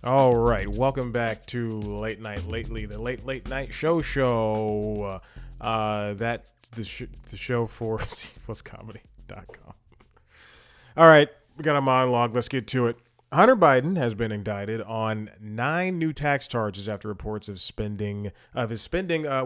All right, welcome back to Late Night Lately, the late night show. That's the show for cpluscomedy.com. All right, we got a monologue. Let's get to it. Hunter Biden has been indicted on 9 new tax charges after reports of his spending,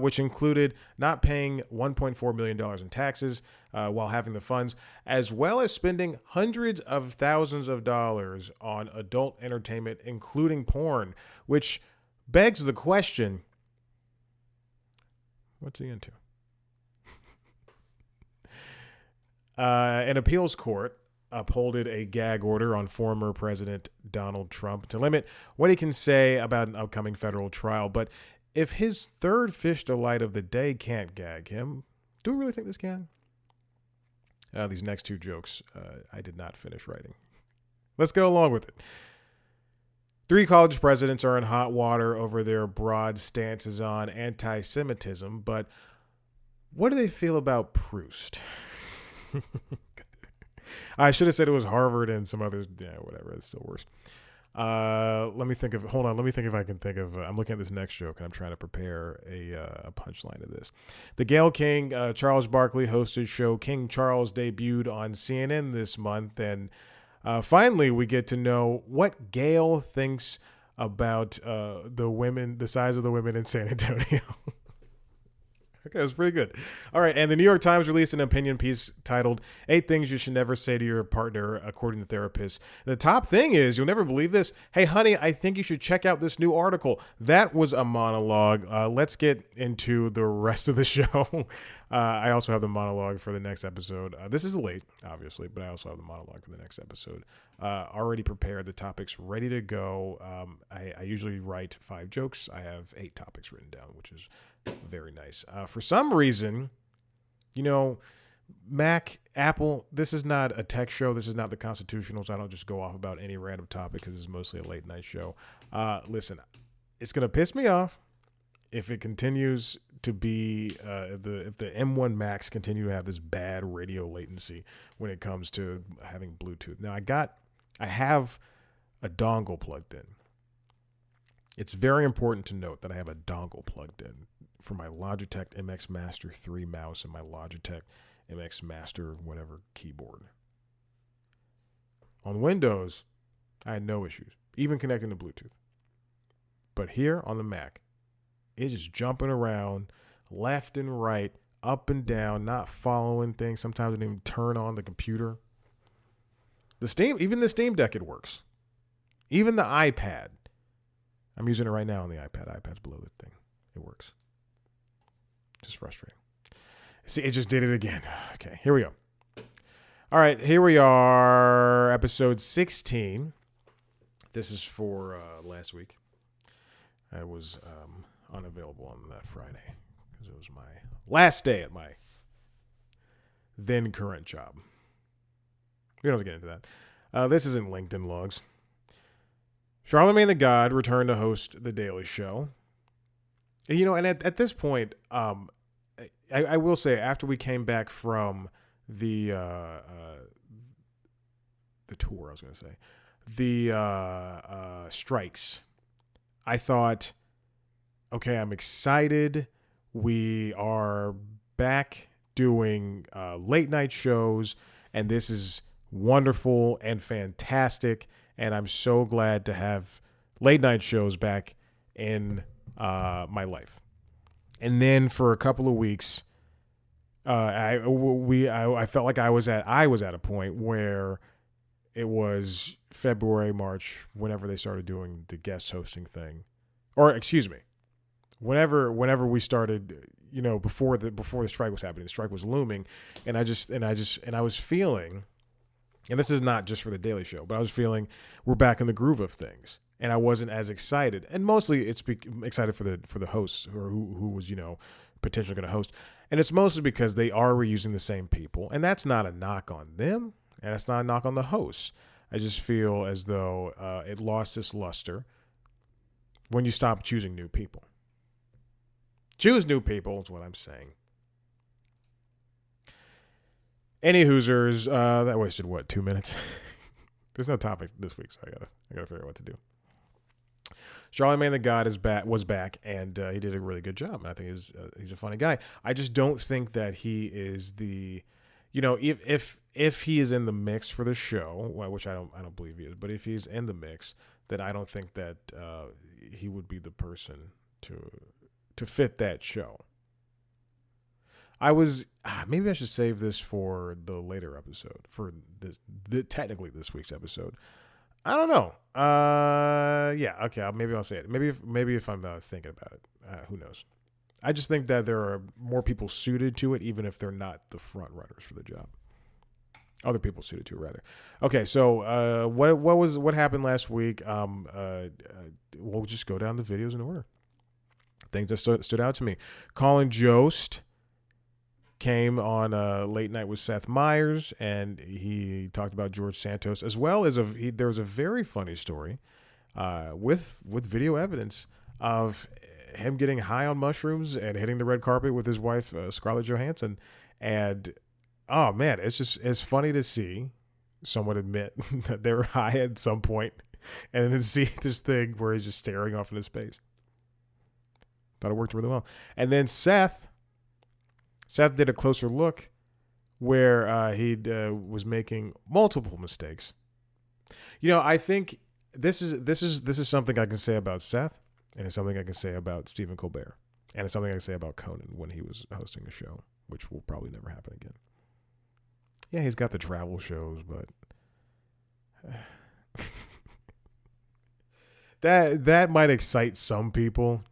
which included not paying $1.4 million in taxes while having the funds, as well as spending hundreds of thousands of dollars on adult entertainment, including porn, which begs the question, what's he into? An appeals court upholded a gag order on former President Donald Trump to limit what he can say about an upcoming federal trial. But if his third fish delight of the day can't gag him, do we really think this can? These next 2 jokes I did not finish writing. Let's go along with it. 3 college presidents are in hot water over their broad stances on anti-Semitism, but what do they feel about Proust? I should have said it was Harvard and some others. Yeah, whatever. It's still worse. Let me think if I can think of. I'm looking at this next joke and I'm trying to prepare a punchline to this. The Gayle King, Charles Barkley hosted show King Charles debuted on CNN this month, and finally we get to know what Gayle thinks about the size of the women in San Antonio. Okay, that's pretty good. All right, and the New York Times released an opinion piece titled 8 Things You Should Never Say to Your Partner, According to Therapists. The top thing is, you'll never believe this, hey, honey, I think you should check out this new article. That was a monologue. Let's get into the rest of the show. I also have the monologue for the next episode. This is late, obviously, but I also have the monologue for the next episode. Already prepared, the topics ready to go. I usually write 5 jokes. I have 8 topics written down, which is very nice. For some reason, Mac, Apple, this is not a tech show. This is not the Constitutional, so I don't just go off about any random topic because it's mostly a late night show. Listen, it's going to piss me off if it continues to be, if the M1 Max continue to have this bad radio latency when it comes to having Bluetooth. Now, I have a dongle plugged in. It's very important to note that I have a dongle plugged in for my Logitech MX Master 3 mouse and my Logitech MX Master whatever keyboard. On Windows, I had no issues, even connecting to Bluetooth. But here on the Mac, it's just jumping around left and right, up and down, not following things. Sometimes it didn't even turn on the computer. Even the Steam Deck, it works. Even the iPad. I'm using it right now on the iPad. iPad's below the thing. It works. Just frustrating. See, it just did it again. Okay, here we go. All right, here we are, episode 16. This is for last week. I was unavailable on that Friday because it was my last day at my then current job. We don't have to get into that. This isn't LinkedIn logs. Charlamagne Tha God returned to host The Daily Show. And at this point, I will say, after we came back from the tour, I was going to say, the strikes, I thought, okay, I'm excited. We are back doing late night shows, and this is wonderful and fantastic. And I'm so glad to have late night shows back in my life. And then for a couple of weeks, I felt like I was at a point where it was February, March, whenever they started doing the guest hosting thing, or excuse me, whenever we started, before the strike was happening, the strike was looming, and I was feeling. And this is not just for the Daily Show, but I was feeling we're back in the groove of things, and I wasn't as excited. And mostly, it's excited for the hosts or who was potentially going to host, and it's mostly because they are reusing the same people, and that's not a knock on them, and it's not a knock on the hosts. I just feel as though it lost its luster when you stop choosing new people. Choose new people is what I'm saying. Any Hoosers, that wasted 2 minutes? There's no topic this week, so I gotta figure out what to do. Charlamagne Tha God was back, and he did a really good job. And I think he's a funny guy. I just don't think that he is the, if he is in the mix for the show, which I don't believe he is, but if he's in the mix, then I don't think that he would be the person to fit that show. Maybe I should save this for the later episode, for technically this week's episode. I don't know. Yeah, okay. Maybe I'll say it. Maybe if I'm thinking about it, who knows? I just think that there are more people suited to it, even if they're not the front runners for the job. Other people suited to it, rather. Okay, so what happened last week? We'll just go down the videos in order. Things that stood out to me. Colin Jost came on Late Night with Seth Meyers, and he talked about George Santos, as well as there was a very funny story with video evidence of him getting high on mushrooms and hitting the red carpet with his wife, Scarlett Johansson. And, oh, man, it's funny to see someone admit that they were high at some point and then see this thing where he's just staring off into space. Thought it worked really well. And then Seth did a closer look where he was making multiple mistakes. I think this is something I can say about Seth, and it's something I can say about Stephen Colbert, and it's something I can say about Conan when he was hosting a show, which will probably never happen again. Yeah, he's got the travel shows, but that might excite some people.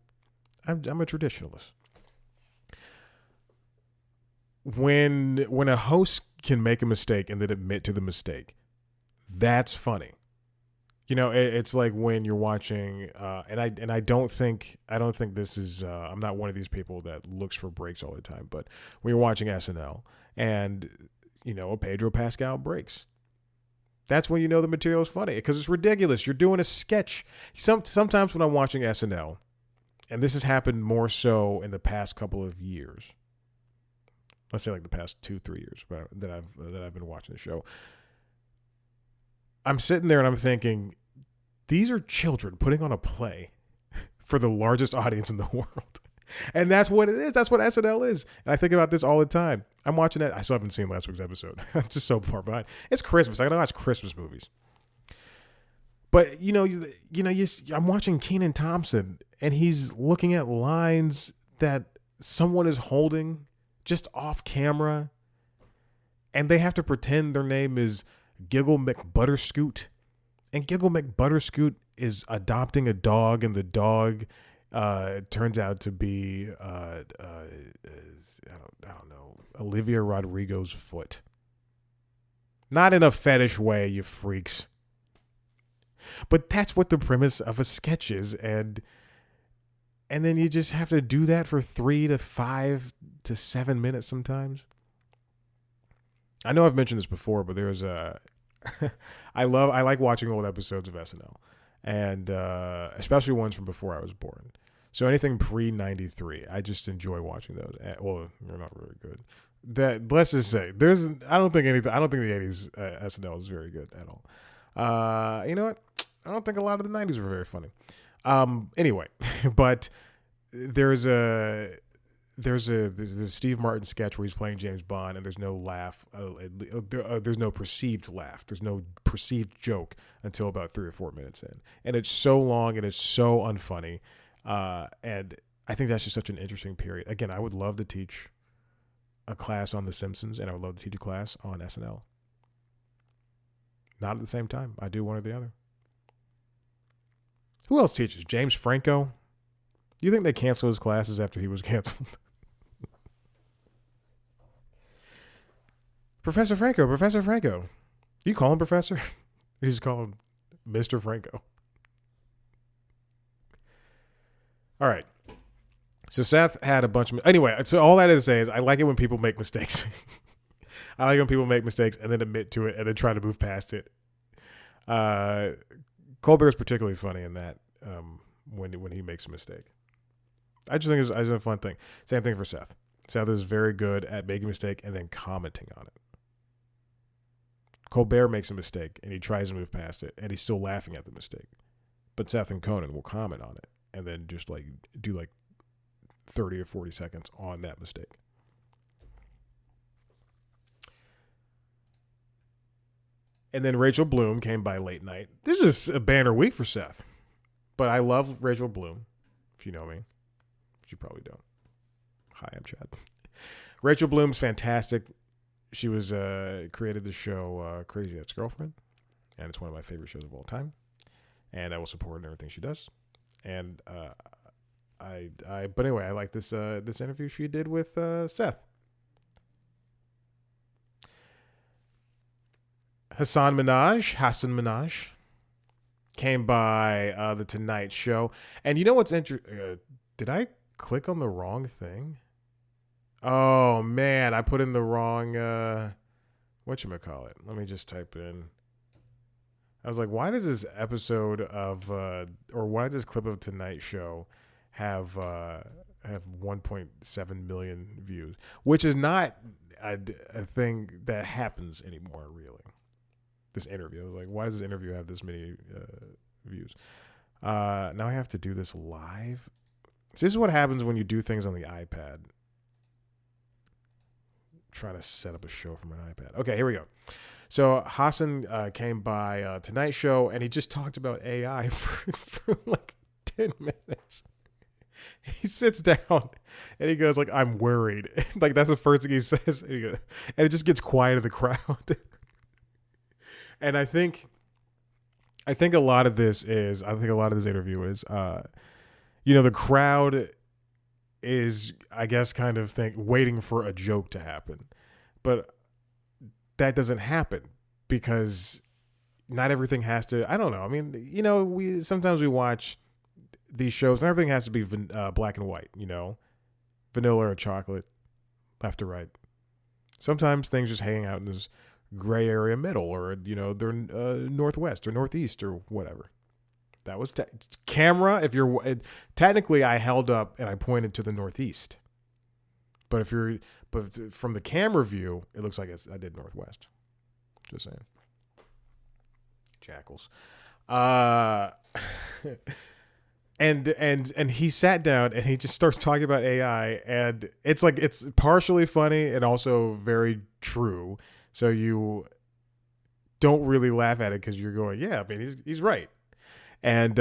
I'm a traditionalist. When a host can make a mistake and then admit to the mistake, that's funny. It's like when you're watching, and I don't think this is. I'm not one of these people that looks for breaks all the time. But when you're watching SNL and a Pedro Pascal breaks, that's when the material is funny because it's ridiculous. You're doing a sketch. Sometimes when I'm watching SNL, and this has happened more so in the past couple of years. Let's say like the past 2-3 years that I've been watching the show. I'm sitting there and I'm thinking, these are children putting on a play for the largest audience in the world. And that's what it is. That's what SNL is. And I think about this all the time. I'm watching it. I still haven't seen last week's episode. I'm just so far behind. It's Christmas. I gotta watch Christmas movies. But I'm watching Kenan Thompson and he's looking at lines that someone is holding just off camera, and they have to pretend their name is Giggle McButterscoot, and Giggle McButterscoot is adopting a dog, and the dog turns out to be I don't know, Olivia Rodrigo's foot. Not in a fetish way, you freaks. But that's what the premise of a sketch is, and then you just have to do that for 3 to 5 to 7 minutes sometimes. I know I've mentioned this before, but there's I like watching old episodes of SNL, and especially ones from before I was born. So anything pre-93, I just enjoy watching those. Well, they're not really good. Let's just say I don't think the 80s SNL is very good at all. You know what? I don't think a lot of the 90s were very funny. Anyway, but there's a Steve Martin sketch where he's playing James Bond and there's no laugh. There's no perceived laugh. There's no perceived joke until about 3 or 4 minutes in. And it's so long and it's so unfunny. And I think that's just such an interesting period. Again, I would love to teach a class on The Simpsons and I would love to teach a class on SNL. Not at the same time. I do one or the other. Who else teaches? James Franco? You think they canceled his classes after he was canceled? Professor Franco. You call him Professor? You just call him Mr. Franco. All right. So Seth had a bunch of... Anyway, so all that is to say is I like it when people make mistakes. I like when people make mistakes and then admit to it and then try to move past it. Colbert's particularly funny in that when he makes a mistake. I just think it's a fun thing. Same thing for Seth. Seth is very good at making a mistake and then commenting on it. Colbert makes a mistake and he tries to move past it and he's still laughing at the mistake. but Seth and Conan will comment on it and then just like do like 30 or 40 seconds on that mistake. And then Rachel Bloom came by late night. This is a banner week for Seth. But I love Rachel Bloom, if you know me. But you probably don't. Hi, I'm Chad. Rachel Bloom's fantastic. She was created the show Crazy Ex-Girlfriend. And it's one of my favorite shows of all time. And I will support her in everything she does. And but anyway, I like this interview she did with Seth. Hassan Minaj came by the Tonight Show. And you know what's interesting? Did I click on the wrong thing? Oh, man. I put in the wrong, whatchamacallit. Let me just type in. I was like, why does this episode of, or why does this clip of Tonight Show have 1.7 million views? Which is not a thing that happens anymore, really. This interview. I was like, why does this interview have this many views? Now I have to do this live. So this is what happens when you do things on the iPad. I'm trying to set up a show from an iPad. Okay, here we go. So Hassan came by Tonight Show, and he just talked about AI for like 10 minutes. He sits down, and he goes like, "I'm worried." Like that's the first thing he says. And it just gets quiet in the crowd. And I think a lot of this interview is, the crowd is, I guess, kind of waiting for a joke to happen, but that doesn't happen because not everything has to. I don't know. I mean, we sometimes watch these shows, and everything has to be black and white. Vanilla or chocolate, left or right. Sometimes things just hang out in this gray area middle, or they're northwest or northeast or whatever. That was camera. If you're technically, I held up and I pointed to the northeast, but from the camera view, it looks like I did northwest. Just saying. Jackals. And he sat down and he just starts talking about AI, and it's partially funny and also very true. So you don't really laugh at it because you're going, yeah, I mean, he's right. And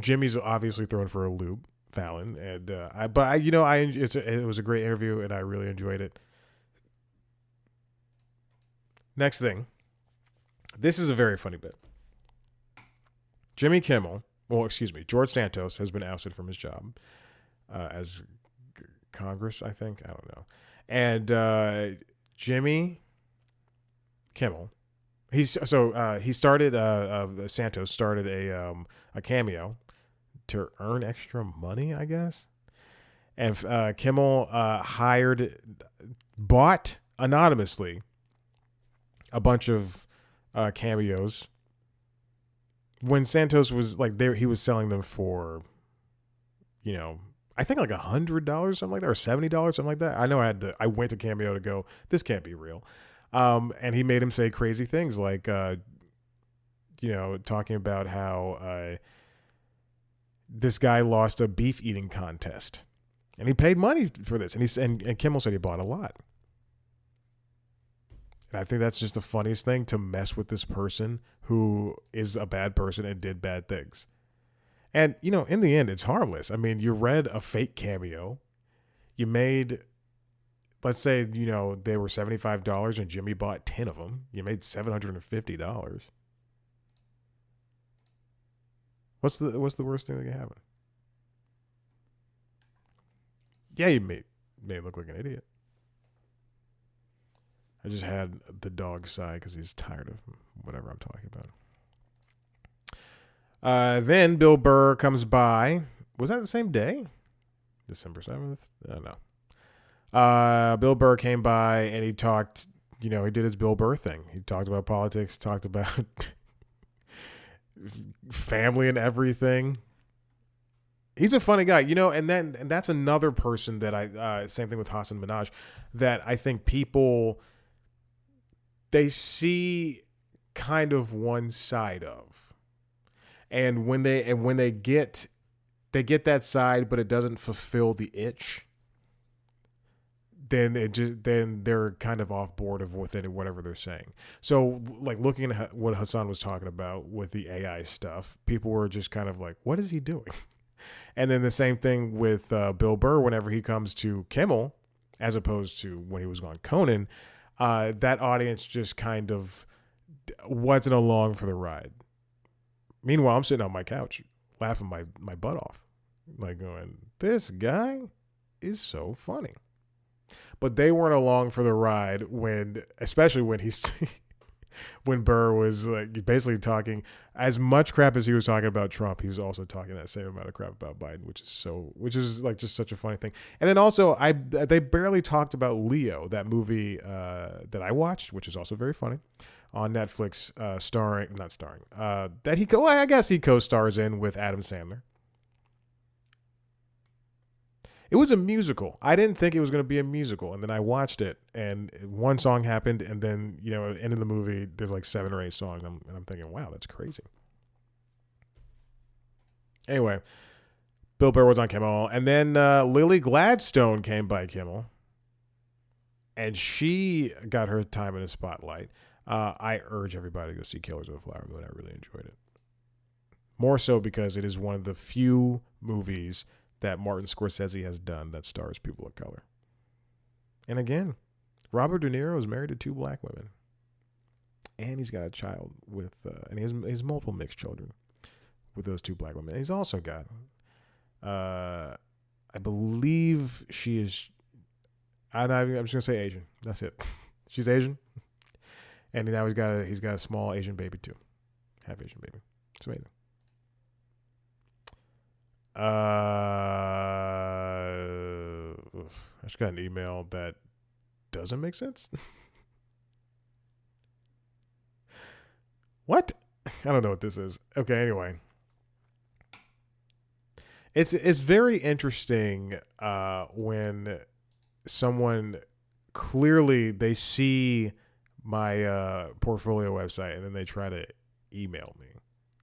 Jimmy's obviously thrown for a loop, Fallon. And it was a great interview, and I really enjoyed it. Next thing, this is a very funny bit. George Santos has been ousted from his job as Congress, I think. I don't know. And Jimmy Kimmel, Santos started a cameo to earn extra money, I guess. And Kimmel bought anonymously a bunch of cameos when Santos was he was selling them for, I think like $100, something like that, or $70, something like that. I know I went to Cameo to go, this can't be real. And he made him say crazy things like, talking about how this guy lost a beef eating contest, and he paid money for this. And Kimmel said he bought a lot. And I think that's just the funniest thing, to mess with this person who is a bad person and did bad things. And, in the end, it's harmless. I mean, you read a fake cameo. You made, let's say, they were $75 and Jimmy bought 10 of them. You made $750. What's the worst thing that can happen? Yeah, you may look like an idiot. I just had the dog sigh because he's tired of whatever I'm talking about. Then Bill Burr comes by. Was that the same day? December 7th? I don't know. Bill Burr came by and he talked, he did his Bill Burr thing. He talked about politics, talked about family and everything. He's a funny guy, and that's another person that same thing with Hassan Minaj, that I think people, they see kind of one side of. And when they get that side, but it doesn't fulfill the itch, then they're kind of off board of whatever they're saying. So like looking at what Hassan was talking about with the AI stuff, people were just kind of like, what is he doing? And then the same thing with Bill Burr whenever he comes to Kimmel, as opposed to when he was on Conan, that audience just kind of wasn't along for the ride. Meanwhile, I'm sitting on my couch laughing my butt off, like going, this guy is so funny. But they weren't along for the ride especially when when Burr was like basically talking as much crap as he was talking about Trump, he was also talking that same amount of crap about Biden, which is like just such a funny thing. And then also they barely talked about Leo, that movie that I watched, which is also very funny on Netflix, I guess he co-stars in with Adam Sandler. It was a musical. I didn't think it was going to be a musical. And then I watched it, and one song happened, and then, at the end of the movie, there's like 7 or 8 songs, and I'm thinking, wow, that's crazy. Anyway, Bill Burr was on Kimmel, and then Lily Gladstone came by Kimmel, and she got her time in the spotlight. I urge everybody to go see Killers of the Flower Moon. I really enjoyed it. More so because it is one of the few movies that Martin Scorsese has done that stars people of color. And again, Robert De Niro is married to 2 black women. And he's got a child and he has multiple mixed children with those 2 black women. And he's also got, I believe she is, I'm just going to say Asian. That's it. She's Asian. And now he's got a small Asian baby too. Half Asian baby. It's amazing. I just got an email that doesn't make sense. What? I don't know what this is. Okay, anyway. It's very interesting when someone clearly they see my portfolio website and then they try to email me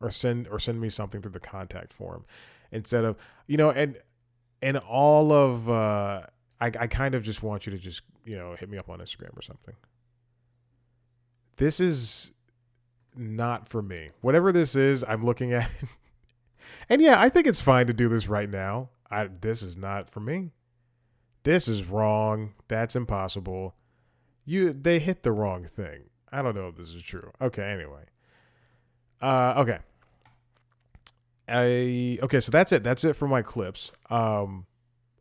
or send me something through the contact form. Instead of, and all of, I kind of just want you to just, hit me up on Instagram or something. This is not for me. Whatever this is, I'm looking at. And yeah, I think it's fine to do this right now. This is not for me. This is wrong. That's impossible. They hit the wrong thing. I don't know if this is true. Okay, anyway. Okay. Okay, so that's it. That's it for my clips. I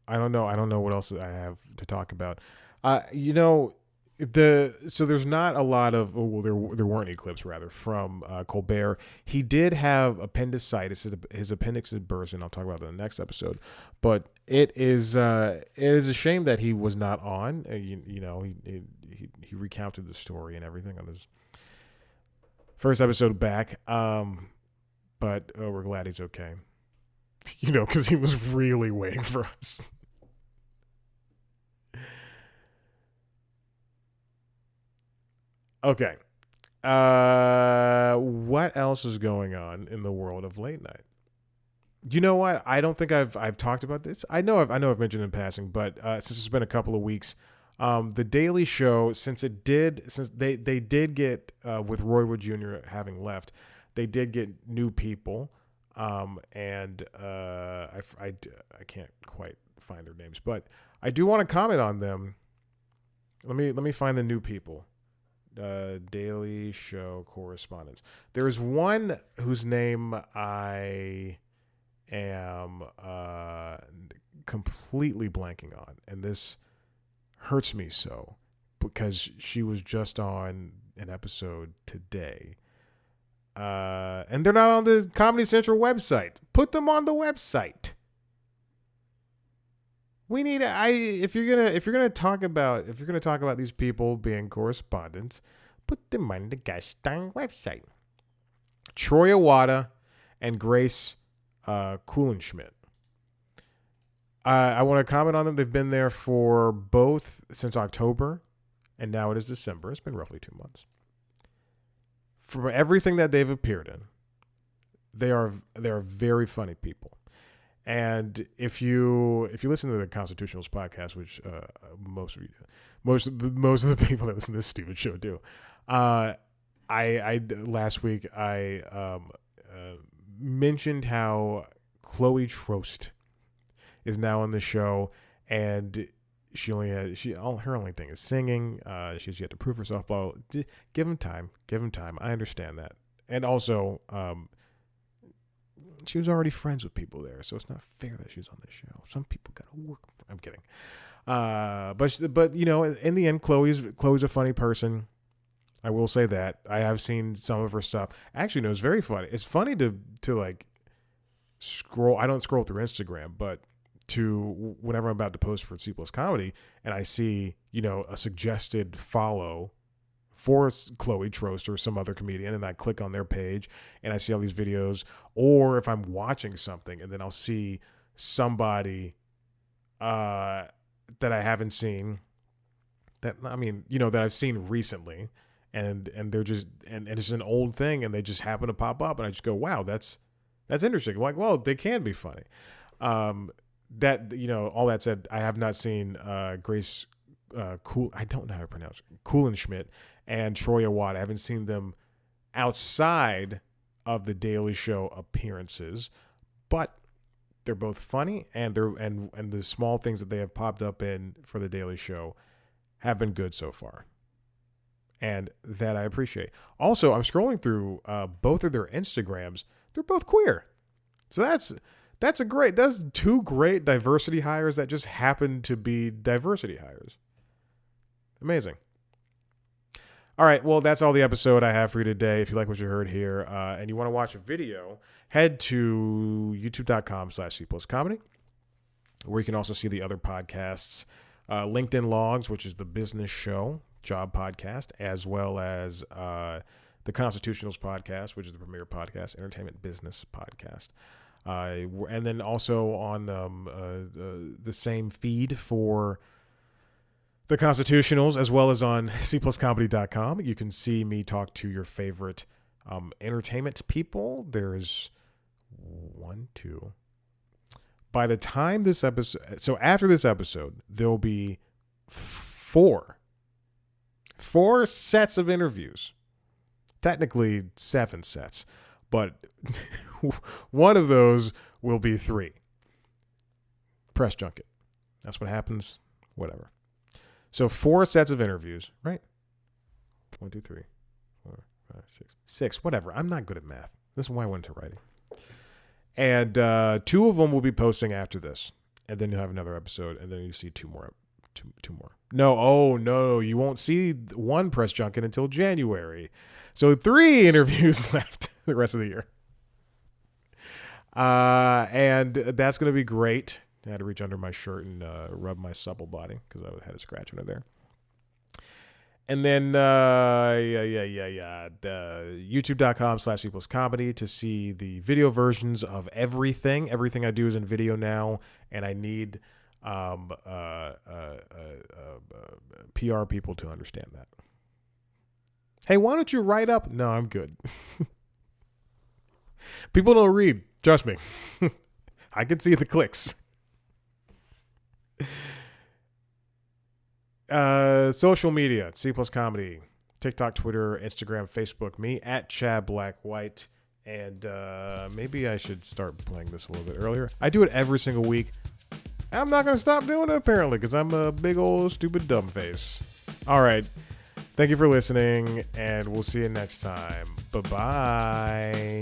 don't know what else I have to talk about. So there's not a lot of there weren't any clips rather from Colbert. He did have appendicitis. His appendix is burst, and I'll talk about that in the next episode. But it is a shame that he was not on. He recounted the story and everything on his first episode back. But we're glad he's okay. Because he was really waiting for us. Okay. What else is going on in the world of late night? You know what? I don't think I've talked about this. I know I've mentioned in passing, but since it's been a couple of weeks, the Daily Show, since they did get with Roy Wood Jr. having left, they did get new people, and I can't quite find their names, but I do want to comment on them. Let me find the new people. Daily Show correspondents. There's one whose name I am completely blanking on, and this hurts me so because she was just on an episode today. And they're not on the Comedy Central website. Put them on the website. We need if you're gonna talk about these people being correspondents, put them on the gosh dang website. Troy Awada and Grace Kuhlenschmidt. I want to comment on them. They've been there for both since October, and now it is December. It's been roughly 2 months. From everything that they've appeared in, they are very funny people. And if you listen to the Constitutionals podcast, which most of you do, most of the people that listen to this stupid show do, I last week I mentioned how Chloe Trost is now on the show, and her only thing is singing. She's yet to prove herself. But give him time. I understand that, and also she was already friends with people there, so it's not fair that she's on the show. Some people gotta work. I'm kidding. But you know, in the end, Chloe's a funny person. I will say that. I have seen some of her stuff. Actually, no, it's very funny. It's funny to like scroll. I don't scroll through Instagram, but to whenever I'm about to post for C+ Comedy, and I see, you know, a suggested follow for Chloe Trost or some other comedian, and I click on their page and I see all these videos, or if I'm watching something and then I'll see somebody that I haven't seen, that I've seen recently, and they're just and it's an old thing and they just happen to pop up, and I just go, wow, that's interesting. I'm like, well, they can be funny. That, you know, all that said, I have not seen Grace I don't know how to pronounce it, Kulenschmidt and Troya Watt. I haven't seen them outside of the Daily Show appearances, but they're both funny, and the small things that they have popped up in for the Daily Show have been good so far, and that I appreciate. Also, I'm scrolling through both of their Instagrams. They're both queer, so that's two great diversity hires that just happen to be diversity hires. Amazing. All right, well, that's all the episode I have for you today. If you like what you heard here and you want to watch a video, head to youtube.com/C+Comedy, where you can also see the other podcasts, LinkedIn Logs, which is the business show, job podcast, as well as the Constitutionals podcast, which is the premier podcast, entertainment business podcast. And then also on the same feed for the Constitutionals, as well as on cpluscomedy.com. You can see me talk to your favorite entertainment people. There's 1, 2. By the time this episode, so after this episode, there'll be 4 sets of interviews. Technically 7 sets, but one of those will be 3. Press junket. That's what happens. Whatever. So 4 sets of interviews, right? 1, 2, 3, 4, 5, 6. 6, whatever. I'm not good at math. This is why I went to writing. And 2 of them will be posting after this. And then you'll have another episode, and then you see 2 more. 2 more. No, you won't see 1 press junket until January. So 3 interviews left the rest of the year. And that's going to be great. I had to reach under my shirt and rub my supple body because I had a scratch under there. And then, youtube.com/C+Comedy to see the video versions of everything. Everything I do is in video now, and I need PR people to understand that. Hey, why don't you write up? No, I'm good. People don't read. Trust me. I can see the clicks. Social media, C+ Comedy, TikTok, Twitter, Instagram, Facebook, me at Chad Black White. And maybe I should start playing this a little bit earlier. I do it every single week. I'm not going to stop doing it, apparently, because I'm a big old stupid dumb face. All right. Thank you for listening, and we'll see you next time. Bye-bye.